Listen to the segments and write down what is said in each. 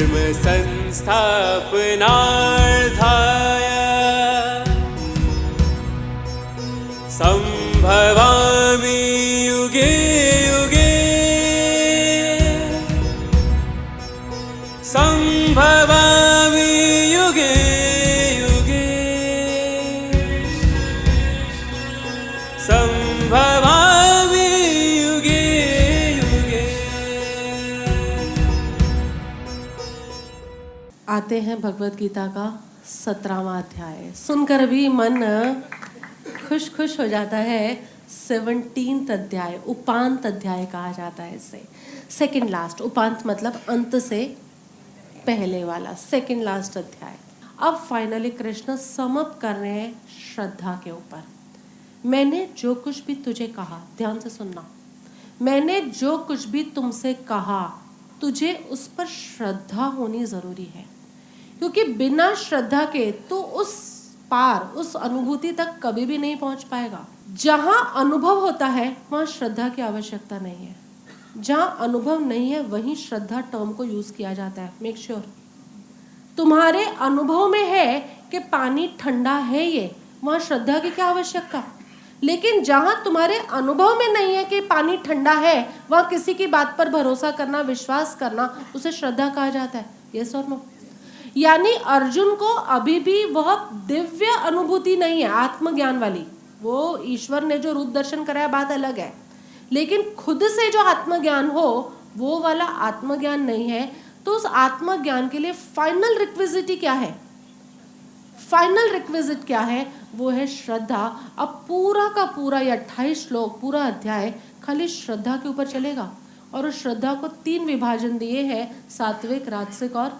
धर्म संस्थापनार्थाय संभवामि युगे युगे संभवामि युगे युगे संभवामि युगे युगे। आते हैं भगवत गीता का 17वां अध्याय। सुनकर भी मन खुश खुश हो जाता है। 17th अध्याय, उपांत अध्याय कहा जाता है इसे। सेकंड लास्ट, उपांत मतलब अंत से पहले वाला, सेकंड लास्ट अध्याय। अब फाइनली कृष्ण समअप कर रहे हैं श्रद्धा के ऊपर। मैंने जो कुछ भी तुझे कहा, ध्यान से सुनना, मैंने जो कुछ भी तुमसे कहा, तुझे उस पर श्रद्धा होनी जरूरी है, क्योंकि बिना श्रद्धा के तो उस पार, उस अनुभूति तक कभी भी नहीं पहुंच पाएगा। जहां अनुभव होता है वहां श्रद्धा की आवश्यकता नहीं है। जहां अनुभव नहीं है वहीं श्रद्धा टर्म को यूज किया जाता है। मेक श्योर तुम्हारे अनुभव में है कि पानी ठंडा है, ये वहां श्रद्धा की क्या आवश्यकता। लेकिन जहां तुम्हारे अनुभव में नहीं है कि पानी ठंडा है, वहां किसी की बात पर भरोसा करना, विश्वास करना, उसे श्रद्धा कहा जाता है। यस और नो? यानी अर्जुन को अभी भी वह दिव्य अनुभूति नहीं है, आत्मज्ञान वाली। वो ईश्वर ने जो रूप दर्शन कराया बात अलग है, लेकिन खुद से जो आत्मज्ञान हो वो वाला आत्मज्ञान नहीं है। तो उस आत्मज्ञान के लिए फाइनल रिक्विजिटी क्या है? फाइनल रिक्विजिट क्या है? वो है श्रद्धा। अब पूरा का पूरा 28 श्लोक, पूरा अध्याय खाली श्रद्धा के ऊपर चलेगा। और उस श्रद्धा को 3 विभाजन दिए हैं, सात्विक, राजसिक और,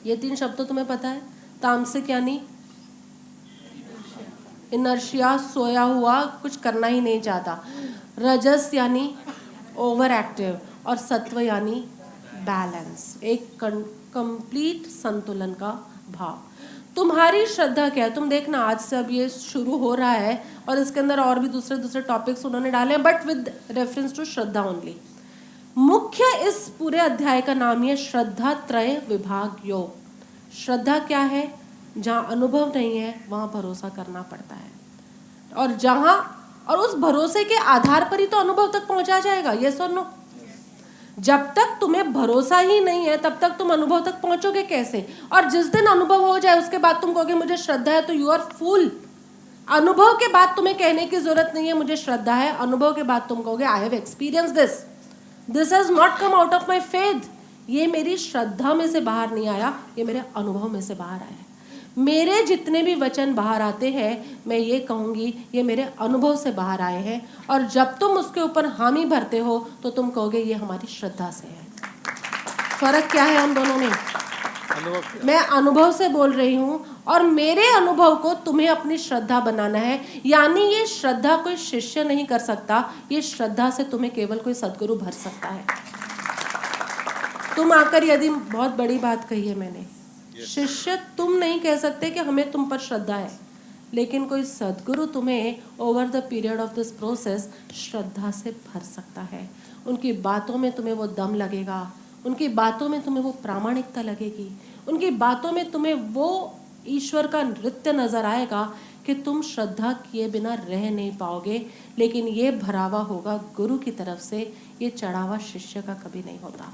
ये 3 शब्द तो तुम्हें पता है। तामसिक यानी इनर्शिया, सोया हुआ, कुछ करना ही नहीं चाहता। रजस यानी ओवर एक्टिव, और सत्व यानी बैलेंस, एक कंप्लीट संतुलन का भाव। तुम्हारी श्रद्धा क्या है? तुम देखना आज से अब ये शुरू हो रहा है और इसके अंदर और भी दूसरे दूसरे टॉपिक्स उन्होंने डाले हैं, but with reference to Shraddha only. मुख्य इस पूरे अध्याय का नाम है श्रद्धा त्रय विभाग योग। श्रद्धा क्या है? जहां अनुभव नहीं है वहां भरोसा करना पड़ता है, और उस भरोसे के आधार पर ही तो अनुभव तक पहुंचा जाएगा। यस और नो? जब तक तुम्हें भरोसा ही नहीं है तब तक तुम अनुभव तक पहुंचोगे कैसे? और जिस दिन अनुभव हो जाए उसके बाद तुम कहोगे मुझे श्रद्धा है, तो यू आर फूल। अनुभव के बाद तुम्हें कहने की जरूरत नहीं है मुझे श्रद्धा है। अनुभव के बाद तुम कहोगे I have experience this has not come out of my faith. ये मेरी श्रद्धा में से बाहर नहीं आया, ये मेरे अनुभव में से बाहर आया है। मेरे जितने भी वचन बाहर आते हैं, मैं ये कहूंगी ये मेरे अनुभव से बाहर आए हैं। और जब तुम उसके ऊपर हामी भरते हो तो तुम कहोगे ये हमारी श्रद्धा से है। फर्क क्या है हम दोनों में? मैं अनुभव से बोल रही हूं और मेरे अनुभव को तुम्हें अपनी श्रद्धा बनाना है। यानी ये श्रद्धा कोई शिष्य नहीं कर सकता, ये श्रद्धा से तुम्हें केवल कोई सद्गुरु भर सकता है। तुम आकर, यदि बहुत बड़ी बात कही है मैंने, शिष्य तुम नहीं कह सकते कि हमें तुम पर श्रद्धा है, लेकिन कोई सद्गुरु तुम्हें over the period of this process श्रद्धा से भर सकता है। उनकी बातों में तुम्हें वो दम लगेगा, उनकी बातों में तुम्हें वो प्रामाणिकता लगेगी, उनकी बातों में तुम्हें वो ईश्वर का नृत्य नजर आएगा कि तुम श्रद्धा किए बिना रह नहीं पाओगे। लेकिन ये भरावा होगा गुरु की तरफ से, ये चढ़ावा शिष्य का कभी नहीं होता।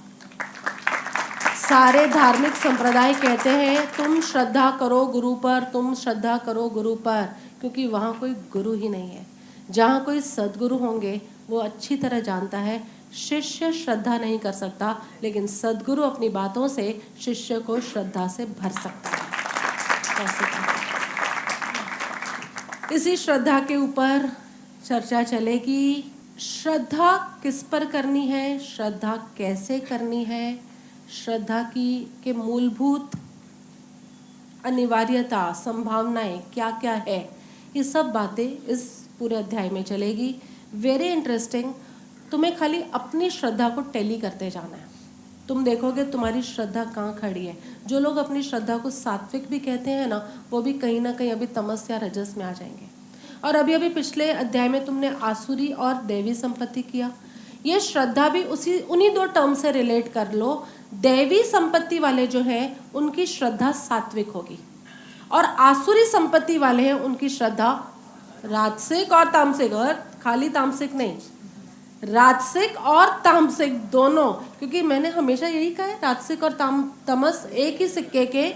सारे धार्मिक संप्रदाय कहते हैं तुम श्रद्धा करो गुरु पर, तुम श्रद्धा करो गुरु पर, क्योंकि वहाँ कोई गुरु ही नहीं है। जहाँ कोई सद्गुरु होंगे वो अच्छी तरह जानता है शिष्य श्रद्धा नहीं कर सकता, लेकिन सद्गुरु अपनी बातों से शिष्य को श्रद्धा से भर सकता है। इसी श्रद्धा के ऊपर चर्चा चलेगी। श्रद्धा किस पर करनी है, श्रद्धा कैसे करनी है, श्रद्धा के मूलभूत अनिवार्यता, संभावनाएं क्या क्या है, ये सब बातें इस पूरे अध्याय में चलेगी। Very interesting. तुम्हें खाली अपनी श्रद्धा को टैली करते जाना है। तुम देखोगे तुम्हारी श्रद्धा कहाँ खड़ी है। जो लोग अपनी श्रद्धा को सात्विक भी कहते हैं ना, वो भी कहीं ना कहीं अभी तमस या रजस में आ जाएंगे। और अभी अभी पिछले अध्याय में तुमने आसुरी और दैवी संपत्ति किया। ये श्रद्धा भी उन्हीं दो टर्म से रिलेट कर लो। दैवी संपत्ति वाले जो हैं उनकी श्रद्धा सात्विक होगी, और आसुरी संपत्ति वाले हैं उनकी श्रद्धा राजसिक और तामसिक, और खाली तामसिक नहीं, राजसिक और तामसिक दोनों। क्योंकि मैंने हमेशा यही कहा है, राजसिक और तमस एक ही सिक्के के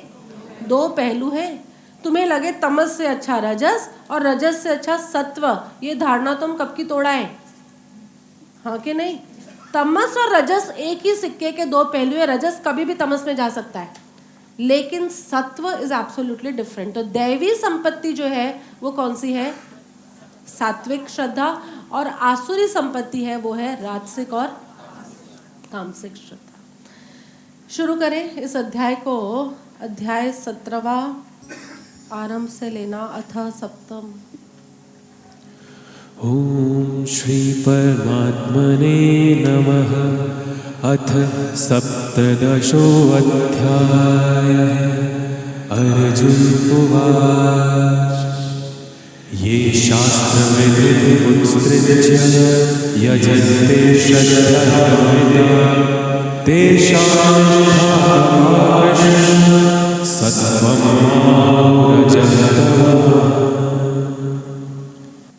दो पहलू हैं। तुम्हें लगे तमस से अच्छा रजस और रजस से अच्छा सत्व, ये धारणा तुम कब की तोड़ा है? हाँ कि नहीं? तमस और रजस एक ही सिक्के के दो पहलू है। रजस कभी भी तमस में जा सकता है, लेकिन सत्व इज एब्सोल्युटली डिफरेंट। तो दैवी संपत्ति जो है वो कौन सी है? सात्विक श्रद्धा। और आसुरी संपत्ति है वो है राजसिक और तामसिक श्रद्धा। शुरू करें इस अध्याय को। अध्याय 17वां आरंभ से लेना, अथ सप्तम। ॐ श्री परमात्मने नमः। अथ सप्तदशोऽध्यायः। अर्जुन उवाच ये शास्त्रविधिमुत्सृज्य यजन्ते श्रद्धया तेषां सत्वं रजः।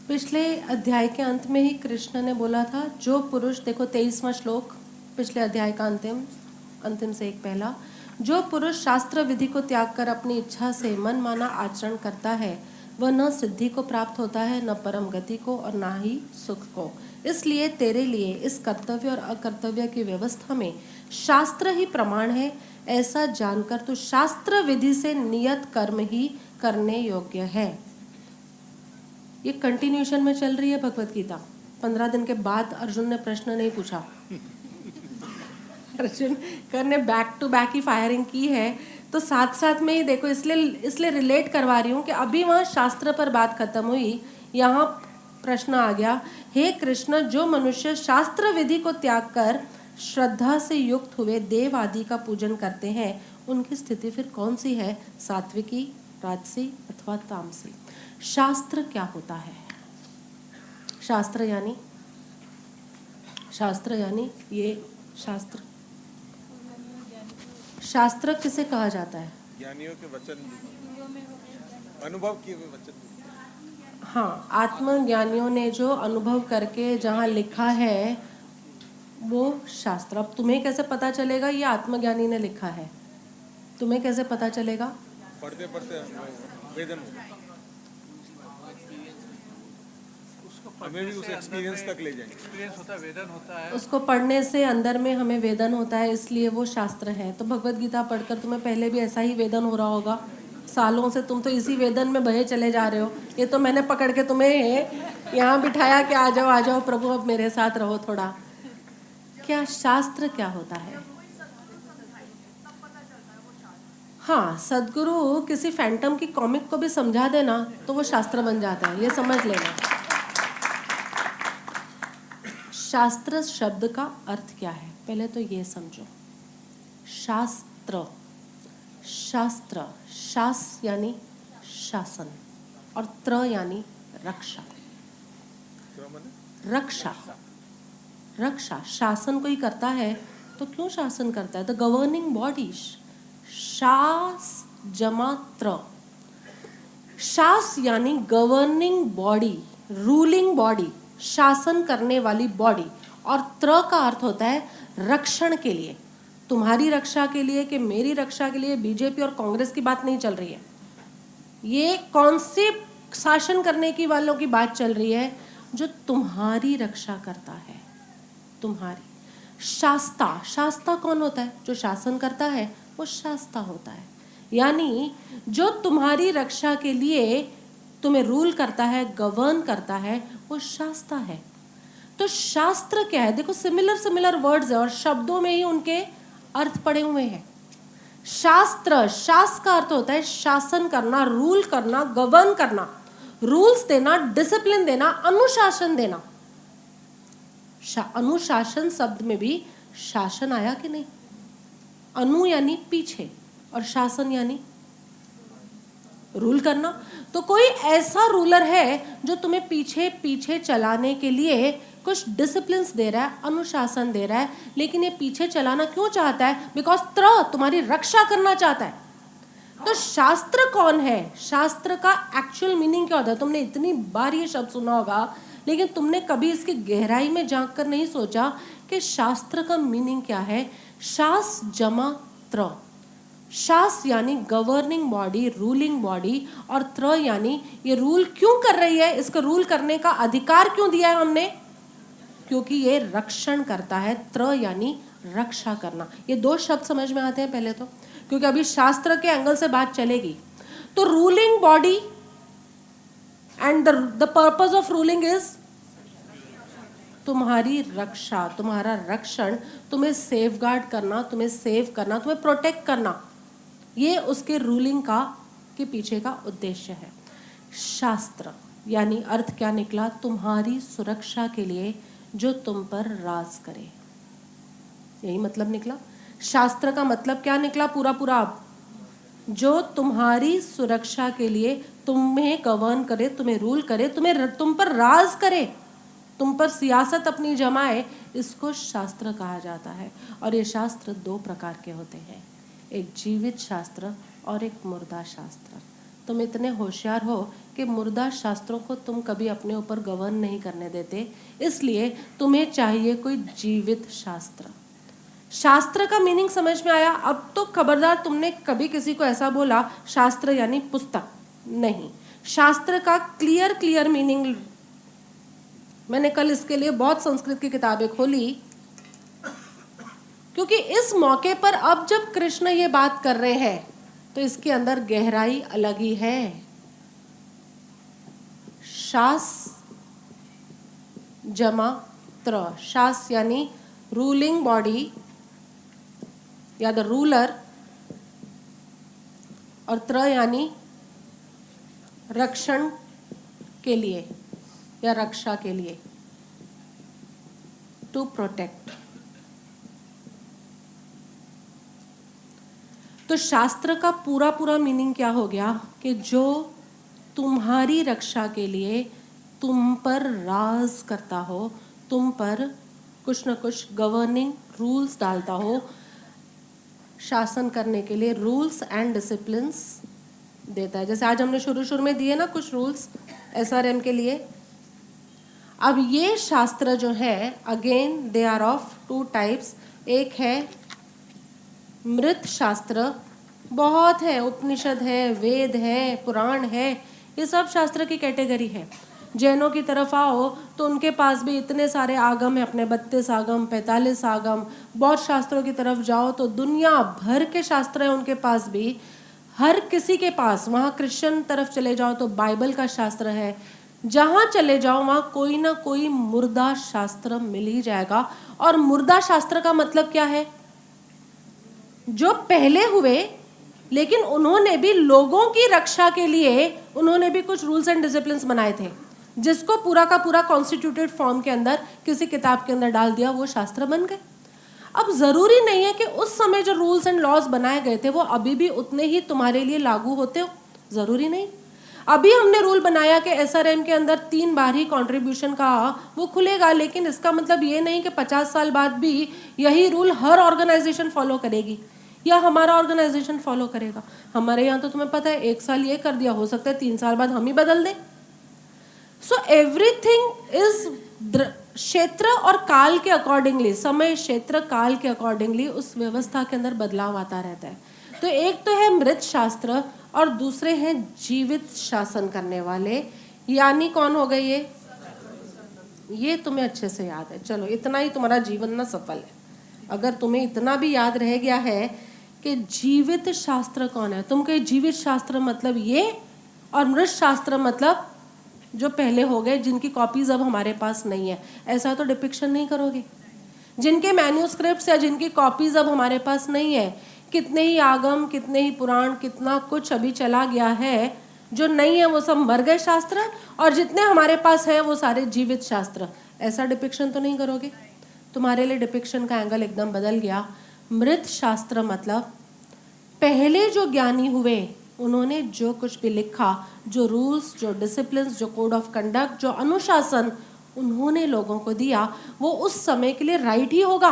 पिछले अध्याय के अंत में ही कृष्ण ने बोला था, जो पुरुष, देखो 23वां श्लोक पिछले अध्याय का अंतिम से एक पहला, जो पुरुष शास्त्र विधि को त्याग कर अपनी इच्छा से मन माना आचरण करता है वह न सिद्धि को प्राप्त होता है, न परम गति को, और न ही सुख को। इसलिए तेरे लिए इस कर्तव्य और अकर्तव्य की व्यवस्था में शास्त्र ही प्रमाण है। ऐसा जानकर तू शास्त्र विधि से नियत कर्म ही करने योग्य है। ये कंटिन्यूएशन में चल रही है भगवत गीता। 15 दिन के बाद अर्जुन ने प्रश्न नहीं पूछा। अर्जुन ने बैक टू बैक ही फायरिंग की है, तो साथ साथ में ही देखो, इसलिए रिलेट करवा रही हूँ कि अभी वहाँ शास्त्र पर बात खत्म हुई, यहाँ प्रश्न आ गया, हे कृष्ण, जो मनुष्य शास्त्र विधि को त्याग कर श्रद्धा से युक्त हुए देव आदि का पूजन करते हैं, उनकी स्थिति फिर कौन सी है? सात्विकी, राजसी अथवा तामसी? शास्त्र क्या होता है? शास्त्र यानी ये शास्त्र किसे कहा जाता है? ज्ञानियों के वचन, अनुभव किए हुए वचन। हाँ, आत्मज्ञानियों ने जो अनुभव करके जहाँ लिखा है वो शास्त्र। अब तुम्हें कैसे पता चलेगा ये आत्मज्ञानी ने लिखा है? तुम्हें कैसे पता चलेगा? पढ़ते पढ़ते वेदन हमें भी उस एक्सपीरियंस तक ले जाएंगे। एक्सपीरियंस होता है, वेदन होता है। उसको पढ़ने से अंदर में हमें वेदन होता है, इसलिए वो शास्त्र है। तो भगवत गीता पढ़कर तुम्हें पहले भी ऐसा ही वेदन हो रहा होगा। सालों से तुम तो इसी वेदन में बहे चले जा रहे हो। ये तो मैंने पकड़ के तुम्हें यहाँ बिठाया कि आ जाओ प्रभु, अब मेरे साथ रहो थोड़ा। क्या शास्त्र क्या होता है? हाँ, सदगुरु किसी फैंटम की कॉमिक को भी समझा देना तो वो शास्त्र बन जाता है, ये समझ लेना। शास्त्र शब्द का अर्थ क्या है पहले तो ये समझो। शास्त्र, शास यानी शासन, और त्र यानी रक्षा। रक्षा शासन कोई करता है तो क्यों शासन करता है? The governing body. शास जमा त्र। शास यानी गवर्निंग बॉडी, रूलिंग बॉडी, शासन करने वाली बॉडी। और त्र का अर्थ होता है रक्षण के लिए, तुम्हारी रक्षा के लिए कि मेरी रक्षा के लिए। बीजेपी और कांग्रेस की बात नहीं चल रही है, ये कौन से शासन करने की वालों की बात चल रही है? जो तुम्हारी रक्षा करता है, तुम्हारी। शास्ता कौन होता है? जो शासन करता है वो शास्ता होता है। यानी जो तुम्हारी रक्षा के लिए तुम्हें रूल करता है, गवर्न करता है, वो शास्ता है। तो शास्त्र क्या है? देखो, सिमिलर वर्ड्स है और शब्दों में ही उनके अर्थ पड़े हुए हैं। शास्त्र, शास्त्र का अर्थ होता है शासन करना, रूल करना, गवर्न करना, रूल्स देना, डिसिप्लिन देना, अनुशासन देना। अनुशासन शब्द में भी शासन आया कि नहीं? अनु यानी पीछे और शासन यानी रूल करना। तो कोई ऐसा रूलर है जो तुम्हें पीछे चलाने के लिए कुछ डिसिप्लिन्स दे रहा है, अनुशासन दे रहा है, लेकिन ये पीछे चलाना क्यों चाहता है? बिकॉज तुम्हारी रक्षा करना चाहता है। तो शास्त्र कौन है? शास्त्र का एक्चुअल मीनिंग क्या होता है? तुमने इतनी बार ये शब्द सुना होगा, लेकिन तुमने कभी इसकी गहराई में झांक कर नहीं सोचा कि शास्त्र का मीनिंग क्या है। शास जमा त्र, शास यानी गवर्निंग बॉडी, रूलिंग बॉडी, और त्र यानी ये रूल क्यों कर रही है, इसको रूल करने का अधिकार क्यों दिया है हमने? क्योंकि ये रक्षण करता है। त्र यानी रक्षा करना। ये दो शब्द समझ में आते हैं पहले तो, क्योंकि अभी शास्त्र के एंगल से बात चलेगी। तो ruling body and the purpose of ruling is तुम्हारी रक्षा, तुम्हारा रक्षण, तुम्हें सेफगार्ड करना, तुम्हें सेव करना, तुम्हें प्रोटेक्ट करना, ये उसके रूलिंग का के पीछे का उद्देश्य है। शास्त्र यानी अर्थ क्या निकला? तुम्हारी सुरक्षा के लिए जो तुम पर राज करे, यही मतलब निकला। शास्त्र का मतलब क्या निकला? पूरा जो तुम्हारी सुरक्षा के लिए तुम्हें गवर्न करे, तुम्हें रूल करे, तुम पर राज करे, तुम पर सियासत अपनी जमाए, इसको शास्त्र कहा जाता है। और ये शास्त्र दो प्रकार के होते हैं, एक जीवित शास्त्र और एक मुर्दा शास्त्र। तुम इतने होशियार हो कि मुर्दा शास्त्रों को तुम कभी अपने ऊपर गवर्न नहीं करने देते, इसलिए तुम्हें चाहिए कोई जीवित शास्त्र। शास्त्र का मीनिंग समझ में आया? अब तो खबरदार तुमने कभी किसी को ऐसा बोला शास्त्र यानी पुस्तक, नहीं। शास्त्र का क्लियर मीनिंग, मैंने कल इसके लिए बहुत संस्कृत की किताबें खोली, क्योंकि इस मौके पर अब जब कृष्ण ये बात कर रहे हैं तो इसके अंदर गहराई अलग ही है। शास जमा त्र, शास यानी रूलिंग बॉडी या द रूलर, और त्र यानी रक्षण के लिए या रक्षा के लिए, टू प्रोटेक्ट। तो शास्त्र का पूरा मीनिंग क्या हो गया कि जो तुम्हारी रक्षा के लिए तुम पर राज करता हो, तुम पर कुछ न कुछ गवर्निंग रूल्स डालता हो, शासन करने के लिए रूल्स एंड डिसिप्लिन्स देता है। जैसे आज हमने शुरू में दिए ना कुछ रूल्स SRM के लिए। अब ये शास्त्र जो है, again they are of two types. एक है मृत शास्त्र, बहुत है, उपनिषद है, वेद है, पुराण है, ये सब शास्त्र की कैटेगरी है। जैनों की तरफ आओ तो उनके पास भी इतने सारे आगम है, अपने 32 आगम, 45 आगम। बौद्ध शास्त्रों की तरफ जाओ तो दुनिया भर के शास्त्र हैं उनके पास भी, हर किसी के पास। वहाँ क्रिश्चियन तरफ चले जाओ तो बाइबल का शास्त्र है, जहाँ चले जाओ वहाँ कोई ना कोई मुर्दा शास्त्र मिल ही जाएगा। और मुर्दा शास्त्र का मतलब क्या है? जो पहले हुए, लेकिन उन्होंने भी लोगों की रक्षा के लिए उन्होंने भी कुछ रूल्स एंड डिसिप्लिन्स बनाए थे, जिसको पूरा का पूरा कॉन्स्टिट्यूटेड फॉर्म के अंदर किसी किताब के अंदर डाल दिया, वो शास्त्र बन गए। अब जरूरी नहीं है कि उस समय जो रूल्स एंड लॉज बनाए गए थे वो अभी भी उतने ही तुम्हारे लिए लागू होते हो, जरूरी नहीं। अभी हमने रूल बनाया कि SRM के अंदर 3 बार ही कंट्रीब्यूशन का वो खुलेगा, लेकिन इसका मतलब ये नहीं कि 50 साल बाद भी यही रूल हर ऑर्गेनाइजेशन फॉलो करेगी या हमारा ऑर्गेनाइजेशन फॉलो करेगा। हमारे यहाँ तो तुम्हें पता है 1 साल ये कर दिया, हो सकता है 3 साल बाद हम ही बदल दें। सो एवरीथिंग इज क्षेत्र और काल के अकॉर्डिंगली, समय क्षेत्र काल के अकॉर्डिंगली उस व्यवस्था के अंदर बदलाव आता रहता है। तो एक तो है मृत शास्त्र और दूसरे हैं जीवित शासन करने वाले, यानी कौन हो गए ये तुम्हें अच्छे से याद है। चलो इतना ही तुम्हारा जीवन ना सफल है, अगर तुम्हें इतना भी याद रह गया है कि जीवित शास्त्र कौन है। तुम कहे जीवित शास्त्र मतलब ये, और मृत शास्त्र मतलब जो पहले हो गए, जिनकी कॉपीज अब हमारे पास नहीं है, ऐसा तो डिपिक्शन नहीं करोगे। जिनके मैन्यूस्क्रिप्ट्स या जिनकी कॉपीज अब हमारे पास नहीं है, कितने ही आगम, कितने ही पुराण, कितना कुछ अभी चला गया है, जो नहीं है वो सब मर गए शास्त्र, और जितने हमारे पास है वो सारे जीवित शास्त्र। ऐसा डिपिक्शन तो नहीं करोगे। तुम्हारे लिए डिपिक्शन का एंगल एकदम बदल गया। मृत शास्त्र मतलब पहले जो ज्ञानी हुए उन्होंने जो कुछ भी लिखा, जो रूल्स, जो डिसिप्लिन्स, जो कोड ऑफ कंडक्ट, जो अनुशासन, उन्होंने लोगों को दिया वो उस समय के लिए राइट ही होगा।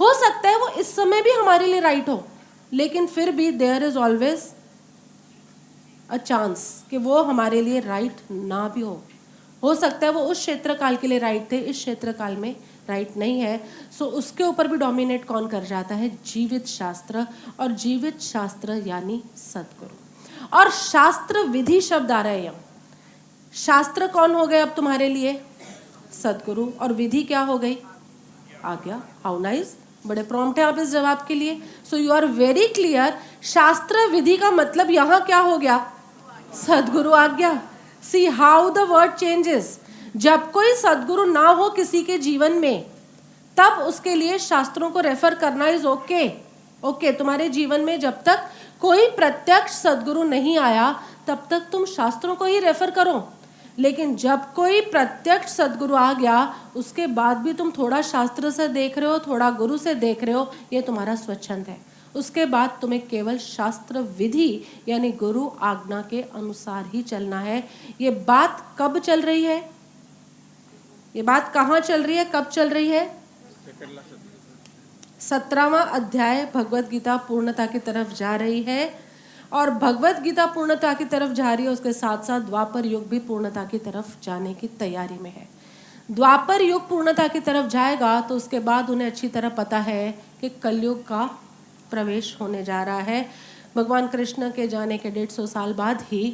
हो सकता है वो इस समय भी हमारे लिए राइट हो, लेकिन फिर भी there is always a chance कि वो हमारे लिए राइट ना भी हो सकता है वो उस क्षेत्र काल के लिए राइट थे, इस क्षेत्र काल में राइट नहीं है। सो उसके ऊपर भी डोमिनेट कौन कर जाता है? जीवित शास्त्र। और जीवित शास्त्र यानी सद्गुरु। और शास्त्र विधि शब्द आ रहा है यहाँ। शास्त्र कौन हो गए अब तुम्हारे लिए? सद्गुरु। और विधि क्या हो गई? आज्ञा। हाउ नाइस, बड़े प्रॉम्प्ट है आप इस जवाब के लिए। So you are very clear. शास्त्र विधि का मतलब यहाँ क्या हो गया? सद्गुरु आज्ञा। See how the word changes. जब कोई सद्गुरु ना हो किसी के जीवन में, तब उसके लिए शास्त्रों को रेफर करना इज ओके। ओके, तुम्हारे जीवन में जब तक कोई प्रत्यक्ष सद्गुरु नहीं आया तब तक तुम शास्त्रों को ही रेफर करो। लेकिन जब कोई प्रत्यक्ष सद्गुरु आ गया उसके बाद भी तुम थोड़ा शास्त्र से देख रहे हो, थोड़ा गुरु से देख रहे हो, ये तुम्हारा स्वच्छंद है। उसके बाद तुम्हें केवल शास्त्र विधि यानी गुरु आज्ञा के अनुसार ही चलना है। ये बात कब चल रही है? ये बात कहाँ चल रही है? कब चल रही है? 17वां अध्याय भगवत गीता पूर्णता की तरफ जा रही है। और भगवत गीता पूर्णता की तरफ जा रही है, उसके साथ साथ द्वापर युग भी पूर्णता की तरफ जाने की तैयारी में है। द्वापर युग पूर्णता की तरफ जाएगा तो उसके बाद उन्हें अच्छी तरह पता है कि कलयुग का प्रवेश होने जा रहा है। भगवान कृष्ण के जाने के 150 साल बाद ही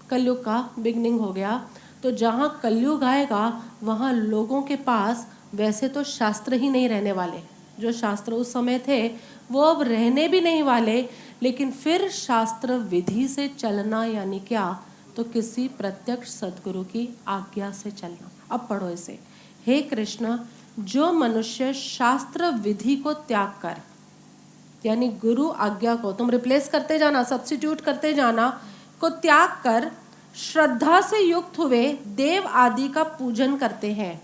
कलयुग का बिगनिंग हो गया। तो जहाँ कलयुग आएगा वहाँ लोगों के पास वैसे तो शास्त्र ही नहीं रहने वाले। जो शास्त्र उस समय थे वो अब रहने भी नहीं वाले, लेकिन फिर शास्त्र विधि से चलना यानी क्या? तो किसी प्रत्यक्ष सद्गुरु की आज्ञा से चलना। अब पढ़ो इसे। हे कृष्ण, जो मनुष्य शास्त्र विधि को त्याग कर यानी गुरु आज्ञा को तुम रिप्लेस करते जाना, सब्स्टिट्यूट करते जाना, को त्याग कर श्रद्धा से युक्त हुए देव आदि का पूजन करते हैं,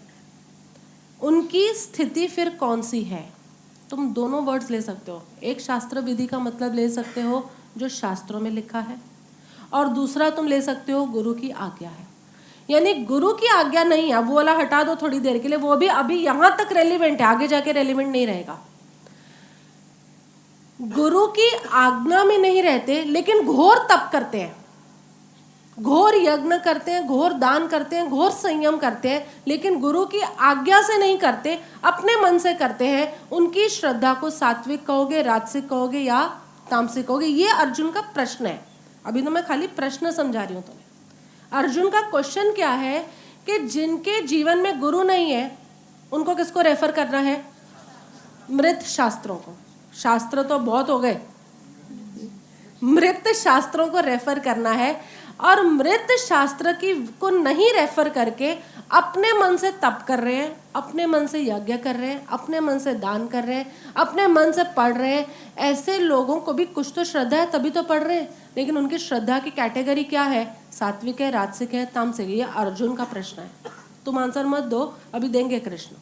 उनकी स्थिति फिर कौन सी है? तुम दोनों वर्ड्स ले सकते हो। एक शास्त्र विधि का मतलब ले सकते हो जो शास्त्रों में लिखा है, और दूसरा तुम ले सकते हो गुरु की आज्ञा है। यानी गुरु की आज्ञा नहीं है, वो वाला हटा दो थोड़ी देर के लिए, वो भी अभी यहाँ तक रेलिवेंट है, आगे जाके रेलिवेंट नहीं रहेगा। गुरु की आज्ञा में नहीं रहते लेकिन घोर तप करते हैं, घोर यज्ञ करते हैं, घोर दान करते हैं, घोर संयम करते हैं, लेकिन गुरु की आज्ञा से नहीं करते, अपने मन से करते हैं। उनकी श्रद्धा को सात्विक कहोगे, राजसिक कहोगे या तामसिक कहोगे? ये अर्जुन का प्रश्न है। अभी तो मैं खाली प्रश्न समझा रही हूँ तुम्हें। अर्जुन का क्वेश्चन क्या है कि जिनके जीवन में गुरु नहीं है उनको किसको रेफर करना है? मृत शास्त्रों को। शास्त्र तो बहुत हो गए, मृत शास्त्रों को रेफर करना है। और मृत शास्त्र की को नहीं रेफर करके अपने मन से तप कर रहे हैं, अपने मन से यज्ञ कर रहे हैं, अपने मन से दान कर रहे हैं, अपने मन से पढ़ रहे हैं। ऐसे लोगों को भी कुछ तो श्रद्धा है तभी तो पढ़ रहे हैं, लेकिन उनकी श्रद्धा की कैटेगरी क्या है? सात्विक है, राजसिक है, तामसिक है? ये अर्जुन का प्रश्न है। तुम आंसर मत दो, अभी देंगे कृष्ण,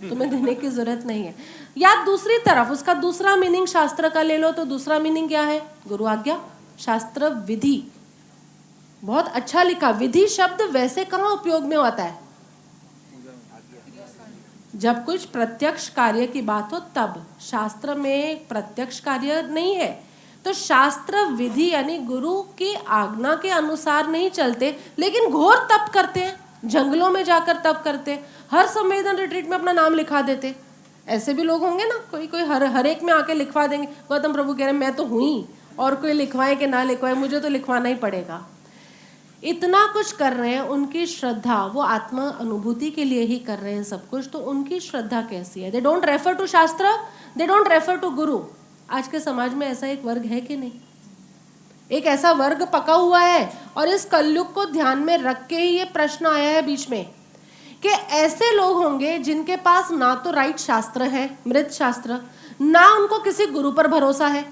तुम्हें देने की जरूरत नहीं है। या दूसरी तरफ उसका दूसरा मीनिंग शास्त्र का ले लो, तो दूसरा मीनिंग क्या है? गुरु आज्ञा, शास्त्र विधि। बहुत अच्छा लिखा। विधि शब्द वैसे कहाँ उपयोग में होता है? जब कुछ प्रत्यक्ष कार्य की बात हो तब। शास्त्र में प्रत्यक्ष कार्य नहीं है, तो शास्त्र विधि यानी गुरु की आज्ञा के अनुसार नहीं चलते, लेकिन घोर तप करते हैं, जंगलों में जाकर तप करते हैं, हर संवेदन रिट्रीट में अपना नाम लिखा देते। ऐसे भी लोग होंगे ना, कोई कोई हर एक में आके लिखवा देंगे। गौतम प्रभु कह रहे हैं मैं तो हूँ ही, और कोई लिखवाए कि ना लिखवाए मुझे तो लिखवाना ही पड़ेगा। इतना कुछ कर रहे हैं, उनकी श्रद्धा वो आत्मा अनुभूति के लिए ही कर रहे हैं सब कुछ, तो उनकी श्रद्धा कैसी है? दे डोंट रेफर टू शास्त्र, दे डोंट रेफर टू गुरु। आज के समाज में ऐसा एक वर्ग है कि नहीं? एक ऐसा वर्ग पका हुआ है, और इस कलयुग को ध्यान में रख के ही ये प्रश्न आया है बीच में कि ऐसे लोग होंगे जिनके पास ना तो राइट शास्त्र है, मृत शास्त्र, ना उनको किसी गुरु पर भरोसा है,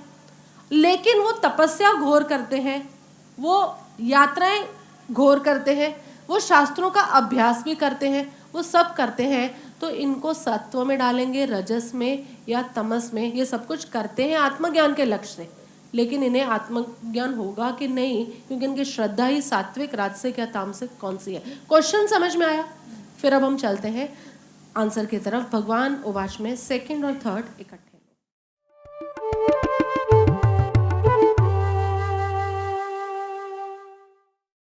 लेकिन वो तपस्या घोर करते हैं, वो यात्राएं घोर करते हैं, वो शास्त्रों का अभ्यास भी करते हैं, वो सब करते हैं। तो इनको सत्व में डालेंगे, रजस में या तमस में, ये सब कुछ करते हैं आत्मज्ञान के लक्ष्य से, लेकिन इन्हें आत्मज्ञान होगा कि नहीं? क्योंकि इनकी श्रद्धा ही सात्विक, राजसिक या तामसिक कौन सी है? क्वेश्चन समझ में आया? फिर अब हम चलते हैं आंसर की तरफ। भगवान उवाच में सेकंड और थर्ड इकट्ठा।